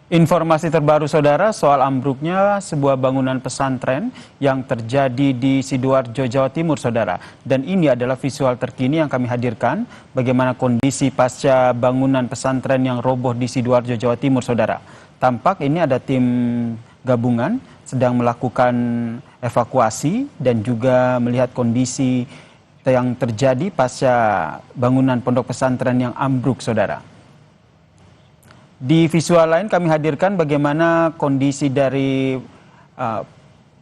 Informasi terbaru saudara soal ambruknya sebuah bangunan pesantren yang terjadi di Sidoarjo, Jawa Timur saudara. Dan ini adalah visual terkini yang kami hadirkan bagaimana kondisi pasca bangunan pesantren yang roboh di Sidoarjo, Jawa Timur saudara. Tampak ini ada tim gabungan sedang melakukan evakuasi dan juga melihat kondisi yang terjadi pasca bangunan pondok pesantren yang ambruk saudara. Di visual lain kami hadirkan bagaimana kondisi dari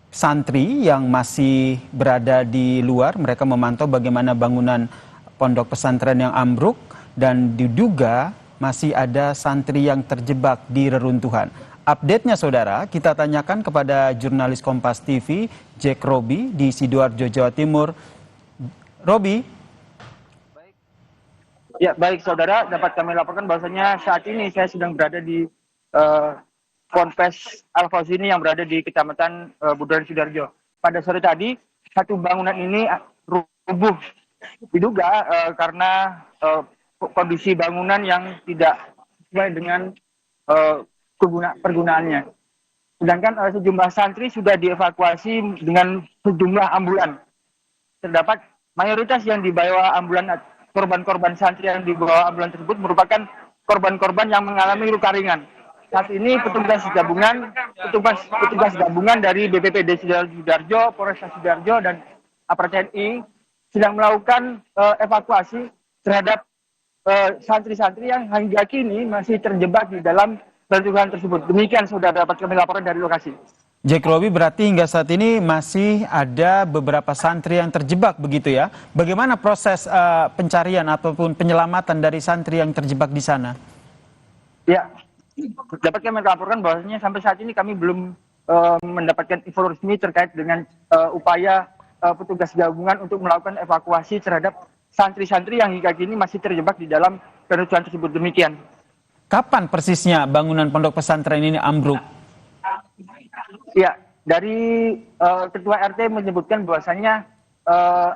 santri yang masih berada di luar. Mereka memantau bagaimana bangunan pondok pesantren yang ambruk dan diduga masih ada santri yang terjebak di reruntuhan. Update-nya saudara, kita tanyakan kepada jurnalis Kompas TV, Jack Robi di Sidoarjo, Jawa Timur. Robi. Ya, baik saudara, dapat kami laporkan bahwasanya saat ini saya sedang berada di Ponpes Al-Fauzini yang berada di Kecamatan Budaran Sidoarjo. Pada sore tadi, satu bangunan ini rubuh. Diduga karena kondisi bangunan yang tidak sesuai dengan pergunaannya. Sedangkan sejumlah santri sudah dievakuasi dengan sejumlah ambulan. Terdapat mayoritas yang dibawa ambulan. Korban-korban santri yang dibawa ambulan tersebut merupakan korban-korban yang mengalami luka ringan. Saat ini petugas gabungan dari BPPD Sidoarjo, Polresta Sidoarjo dan aparat TNI sedang melakukan evakuasi terhadap santri-santri yang hingga kini masih terjebak di dalam reruntuhan tersebut. Demikian saudara dapat kami laporkan dari lokasi. Jack Robi, berarti hingga saat ini masih ada beberapa santri yang terjebak begitu ya. Bagaimana proses pencarian ataupun penyelamatan dari santri yang terjebak di sana? Ya, dapat kami laporkan bahwasanya sampai saat ini kami belum mendapatkan info resmi terkait dengan upaya petugas gabungan untuk melakukan evakuasi terhadap santri-santri yang hingga kini masih terjebak di dalam reruntuhan tersebut. Demikian. Kapan persisnya bangunan pondok pesantren ini ambruk? Ya, dari Ketua RT menyebutkan bahwasanya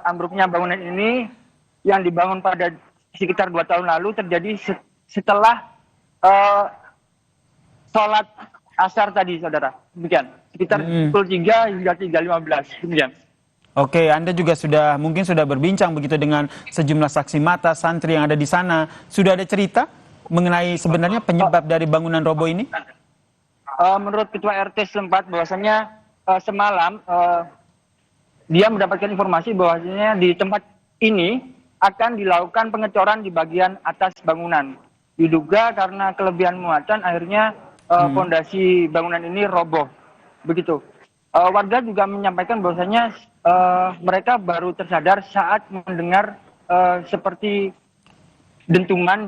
ambruknya bangunan ini yang dibangun pada sekitar 2 tahun lalu terjadi setelah sholat asar tadi, saudara. Demikian, sekitar pukul 3 hingga 3.15. Demikian. Oke, Anda juga mungkin sudah berbincang begitu dengan sejumlah saksi mata santri yang ada di sana. Sudah ada cerita mengenai sebenarnya penyebab dari bangunan roboh ini? Menurut Ketua RT setempat bahwasanya semalam dia mendapatkan informasi bahwasanya di tempat ini akan dilakukan pengecoran di bagian atas bangunan. Diduga karena kelebihan muatan akhirnya fondasi bangunan ini roboh. Begitu. Warga juga menyampaikan bahwasanya mereka baru tersadar saat mendengar seperti dentuman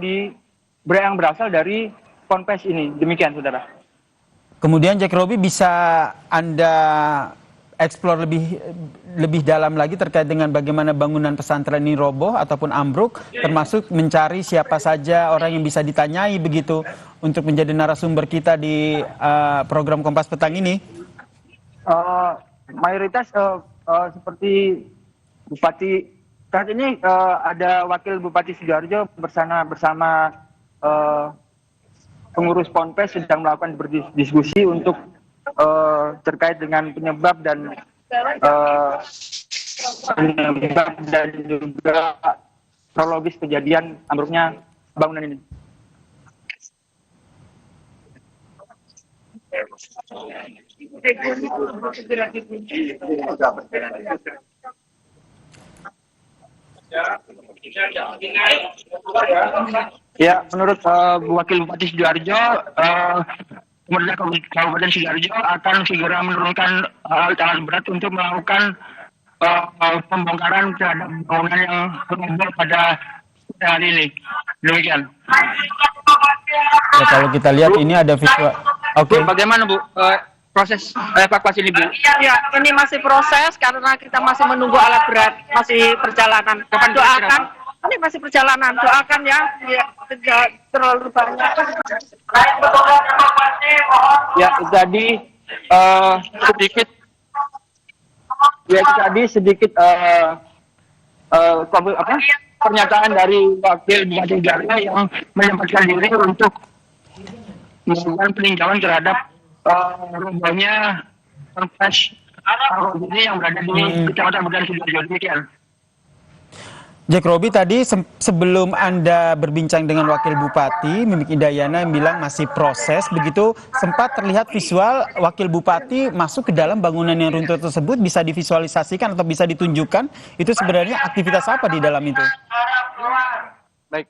yang berasal dari ponpes ini. Demikian, saudara. Kemudian Jack Robi, bisa Anda eksplor lebih dalam lagi terkait dengan bagaimana bangunan pesantren ini roboh ataupun ambruk, termasuk mencari siapa saja orang yang bisa ditanyai begitu untuk menjadi narasumber kita di program Kompas Petang ini? Mayoritas seperti Bupati, saat ini ada Wakil Bupati Sidoarjo bersama pengurus Ponpes sedang melakukan berdiskusi untuk terkait dengan penyebab dan juga kronologis kejadian ambruknya bangunan ini. Ya, menurut Wakil Bupati Sidoarjo, pemerintah Kabupaten Sidoarjo akan segera menurunkan alat berat untuk melakukan pembongkaran terhadap bangunan yang roboh pada hari ini. Demikian. Ya, kalau kita lihat ini ada visual. Oke. Bagaimana Bu proses evakuasi ini Bu? Ya, ini masih proses karena kita masih menunggu alat berat, masih perjalanan. Kapan doakan, ini masih perjalanan, doakan ya tidak terlalu banyak. Ya, tadi sedikit pernyataan dari Wakil Bupati Sidoarjo yang menyempatkan diri untuk melakukan peninjauan terhadap robohnya ponpes ini yang berada di Kecamatan Bedan Sidoarjo. Demikian. Jack Robi, tadi sebelum Anda berbincang dengan Wakil Bupati Mimik Indayana yang bilang masih proses, begitu sempat terlihat visual Wakil Bupati masuk ke dalam bangunan yang runtuh tersebut, bisa divisualisasikan atau bisa ditunjukkan itu sebenarnya aktivitas apa di dalam itu? Baik,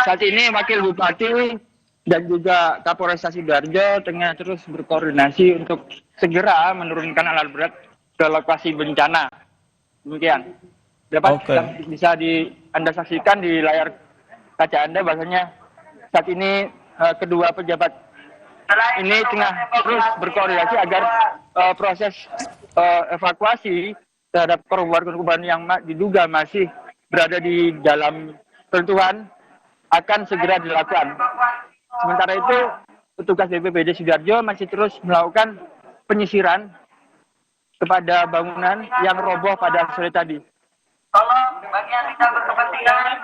saat ini Wakil Bupati dan juga Kapolresta Sidoarjo tengah terus berkoordinasi untuk segera menurunkan alat berat ke lokasi bencana. Demikian. Dapat bisa Anda saksikan di layar kaca Anda bahwasanya saat ini kedua pejabat ini tengah terus berkoordinasi agar proses evakuasi terhadap korban-korban yang diduga masih berada di dalam reruntuhan akan segera dilakukan. Sementara itu, petugas BPBD Sidoarjo masih terus melakukan penyisiran kepada bangunan yang roboh pada sore tadi. Tolong bagi yang tidak berkepentingan.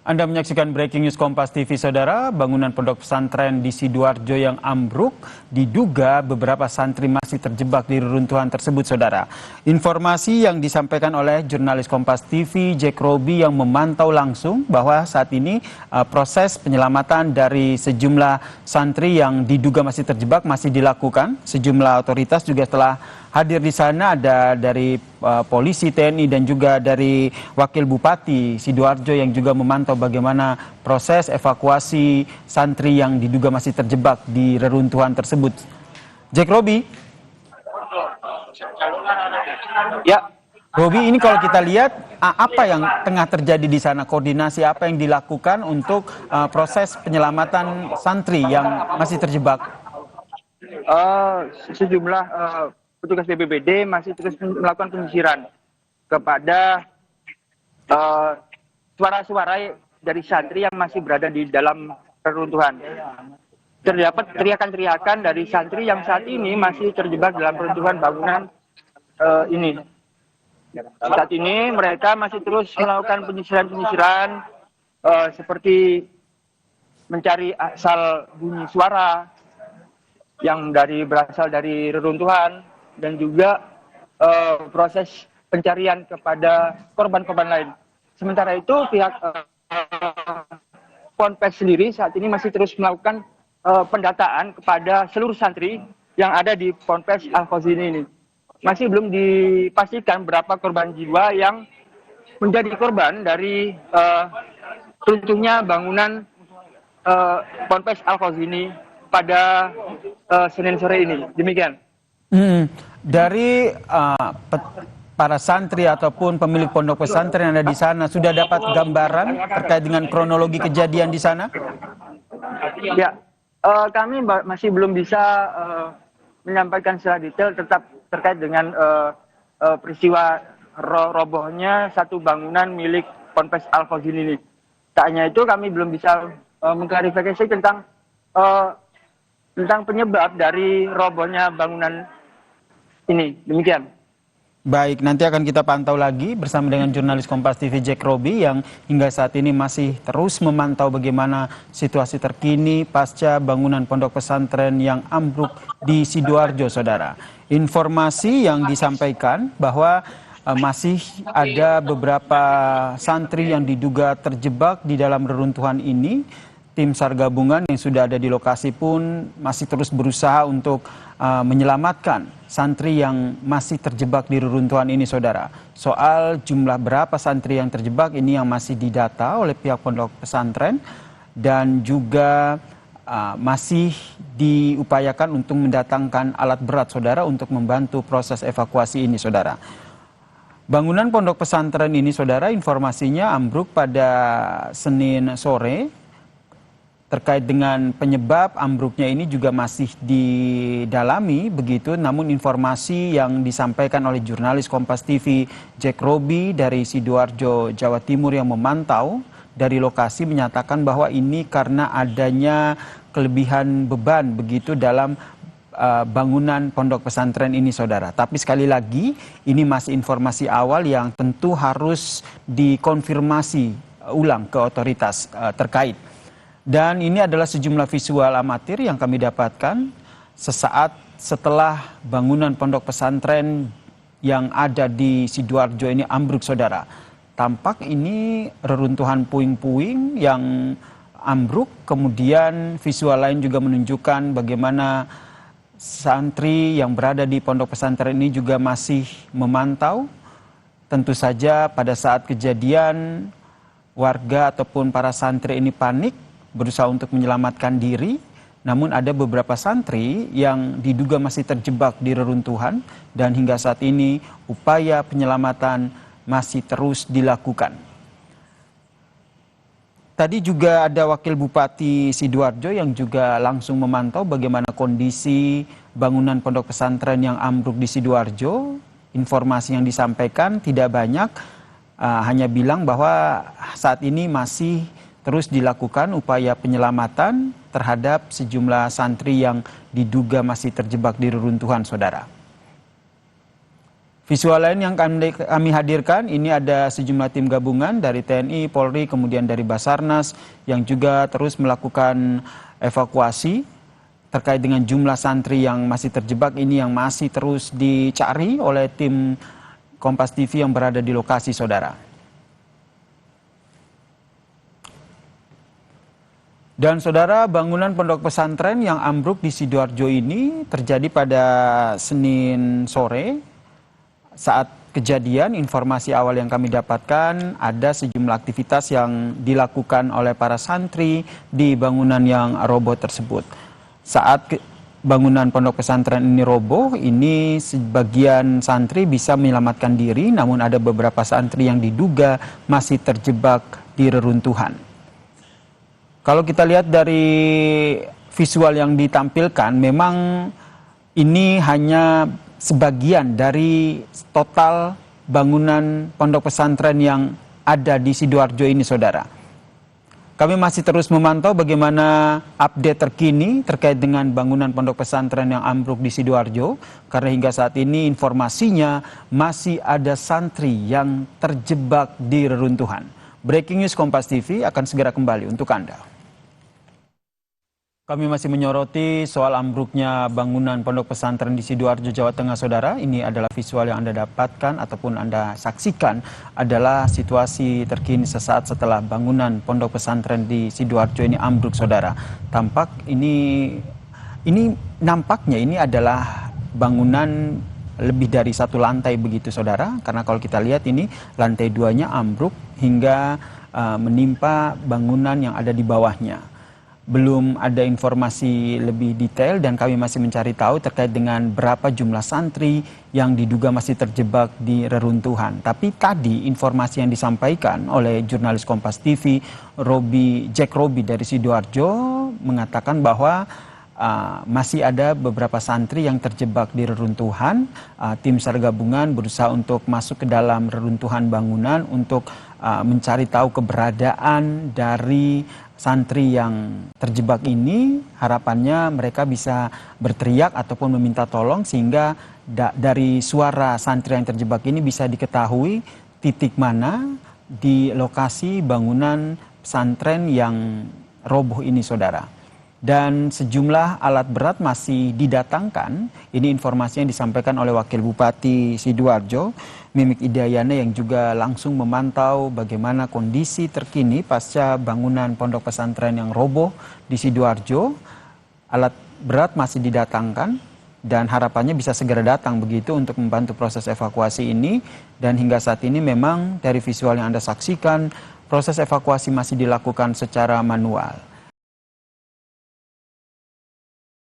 Anda menyaksikan Breaking News Kompas TV, Saudara. Bangunan pondok pesantren di Sidoarjo yang ambruk diduga beberapa santri masih terjebak di reruntuhan tersebut, Saudara. Informasi yang disampaikan oleh jurnalis Kompas TV Jack Robi yang memantau langsung bahwa saat ini proses penyelamatan dari sejumlah santri yang diduga masih terjebak masih dilakukan. Sejumlah otoritas juga telah hadir di sana, ada dari polisi, TNI, dan juga dari Wakil Bupati Sidoarjo yang juga memantau bagaimana proses evakuasi santri yang diduga masih terjebak di reruntuhan tersebut. Jack Robi. Ya, Robi, ini kalau kita lihat apa yang tengah terjadi di sana, koordinasi apa yang dilakukan untuk proses penyelamatan santri yang masih terjebak? Sejumlah petugas BPBD masih terus melakukan penyisiran kepada suara-suara dari santri yang masih berada di dalam reruntuhan. Terdapat teriakan-teriakan dari santri yang saat ini masih terjebak dalam reruntuhan bangunan ini. Saat ini mereka masih terus melakukan penyisiran-penyisiran seperti mencari asal bunyi suara yang berasal dari reruntuhan, dan juga proses pencarian kepada korban-korban lain. Sementara itu pihak Ponpes sendiri saat ini masih terus melakukan pendataan kepada seluruh santri yang ada di Ponpes Al-Khazini ini. Masih belum dipastikan berapa korban jiwa yang menjadi korban dari runtuhnya bangunan Ponpes Al-Khazini pada Senin sore ini. Demikian. Dari para santri ataupun pemilik pondok pesantren yang ada di sana, sudah dapat gambaran terkait dengan kronologi kejadian di sana? Ya, kami masih belum bisa menyampaikan secara detail terkait dengan peristiwa robohnya satu bangunan milik Ponpes Al-Khazini ini. Tak hanya itu, kami belum bisa mengklarifikasi tentang penyebab dari robohnya bangunan ini. Demikian. Baik, nanti akan kita pantau lagi bersama dengan jurnalis Kompas TV Jack Robi yang hingga saat ini masih terus memantau bagaimana situasi terkini pasca bangunan pondok pesantren yang ambruk di Sidoarjo, Saudara. Informasi yang disampaikan bahwa masih ada beberapa santri yang diduga terjebak di dalam reruntuhan ini. Tim SAR gabungan yang sudah ada di lokasi pun masih terus berusaha untuk menyelamatkan santri yang masih terjebak di reruntuhan ini, Saudara. Soal jumlah berapa santri yang terjebak ini yang masih didata oleh pihak pondok pesantren dan juga masih diupayakan untuk mendatangkan alat berat, Saudara, untuk membantu proses evakuasi ini, Saudara. Bangunan pondok pesantren ini, Saudara, informasinya ambruk pada Senin sore. Terkait dengan penyebab ambruknya ini juga masih didalami begitu, namun informasi yang disampaikan oleh jurnalis Kompas TV Jack Robi dari Sidoarjo, Jawa Timur yang memantau dari lokasi menyatakan bahwa ini karena adanya kelebihan beban begitu dalam bangunan pondok pesantren ini, saudara. Tapi sekali lagi, ini masih informasi awal yang tentu harus dikonfirmasi ulang ke otoritas terkait. Dan ini adalah sejumlah visual amatir yang kami dapatkan sesaat setelah bangunan pondok pesantren yang ada di Sidoarjo ini ambruk, saudara. Tampak ini reruntuhan puing-puing yang ambruk, kemudian visual lain juga menunjukkan bagaimana santri yang berada di pondok pesantren ini juga masih memantau. Tentu saja pada saat kejadian warga ataupun para santri ini panik, berusaha untuk menyelamatkan diri. Namun ada beberapa santri yang diduga masih terjebak di reruntuhan dan hingga saat ini upaya penyelamatan masih terus dilakukan. Tadi juga ada Wakil Bupati Sidoarjo yang juga langsung memantau bagaimana kondisi bangunan pondok pesantren yang ambruk di Sidoarjo. Informasi yang disampaikan tidak banyak, hanya bilang bahwa saat ini masih terus dilakukan upaya penyelamatan terhadap sejumlah santri yang diduga masih terjebak di reruntuhan, saudara. Visual lain yang kami hadirkan, ini ada sejumlah tim gabungan dari TNI, Polri, kemudian dari Basarnas yang juga terus melakukan evakuasi terkait dengan jumlah santri yang masih terjebak ini yang masih terus dicari oleh tim Kompas TV yang berada di lokasi, saudara. Dan saudara, bangunan pondok pesantren yang ambruk di Sidoarjo ini terjadi pada Senin sore. Saat kejadian, informasi awal yang kami dapatkan ada sejumlah aktivitas yang dilakukan oleh para santri di bangunan yang roboh tersebut. Saat bangunan pondok pesantren ini roboh, ini sebagian santri bisa menyelamatkan diri, namun ada beberapa santri yang diduga masih terjebak di reruntuhan. Kalau kita lihat dari visual yang ditampilkan, memang ini hanya sebagian dari total bangunan pondok pesantren yang ada di Sidoarjo ini, saudara. Kami masih terus memantau bagaimana update terkini terkait dengan bangunan pondok pesantren yang ambruk di Sidoarjo, karena hingga saat ini informasinya masih ada santri yang terjebak di reruntuhan. Breaking News Kompas TV akan segera kembali untuk Anda. Kami masih menyoroti soal ambruknya bangunan pondok pesantren di Sidoarjo, Jawa Tengah, saudara. Ini adalah visual yang Anda dapatkan ataupun Anda saksikan adalah situasi terkini sesaat setelah bangunan pondok pesantren di Sidoarjo ini ambruk, saudara. Nampaknya ini adalah bangunan lebih dari satu lantai begitu, saudara. Karena kalau kita lihat ini lantai 2-nya ambruk hingga menimpa bangunan yang ada di bawahnya. Belum ada informasi lebih detail dan kami masih mencari tahu terkait dengan berapa jumlah santri yang diduga masih terjebak di reruntuhan. Tapi tadi informasi yang disampaikan oleh jurnalis Kompas TV, Jack Robi dari Sidoarjo, mengatakan bahwa masih ada beberapa santri yang terjebak di reruntuhan. Tim SAR gabungan berusaha untuk masuk ke dalam reruntuhan bangunan untuk mencari tahu keberadaan dari santri yang terjebak ini. Harapannya mereka bisa berteriak ataupun meminta tolong sehingga dari suara santri yang terjebak ini bisa diketahui titik mana di lokasi bangunan pesantren yang roboh ini, saudara. Dan sejumlah alat berat masih didatangkan. Ini informasi yang disampaikan oleh Wakil Bupati Sidoarjo, Mimik Idayana, yang juga langsung memantau bagaimana kondisi terkini pasca bangunan pondok pesantren yang roboh di Sidoarjo. Alat berat masih didatangkan dan harapannya bisa segera datang begitu untuk membantu proses evakuasi ini. Dan hingga saat ini memang dari visual yang Anda saksikan, proses evakuasi masih dilakukan secara manual.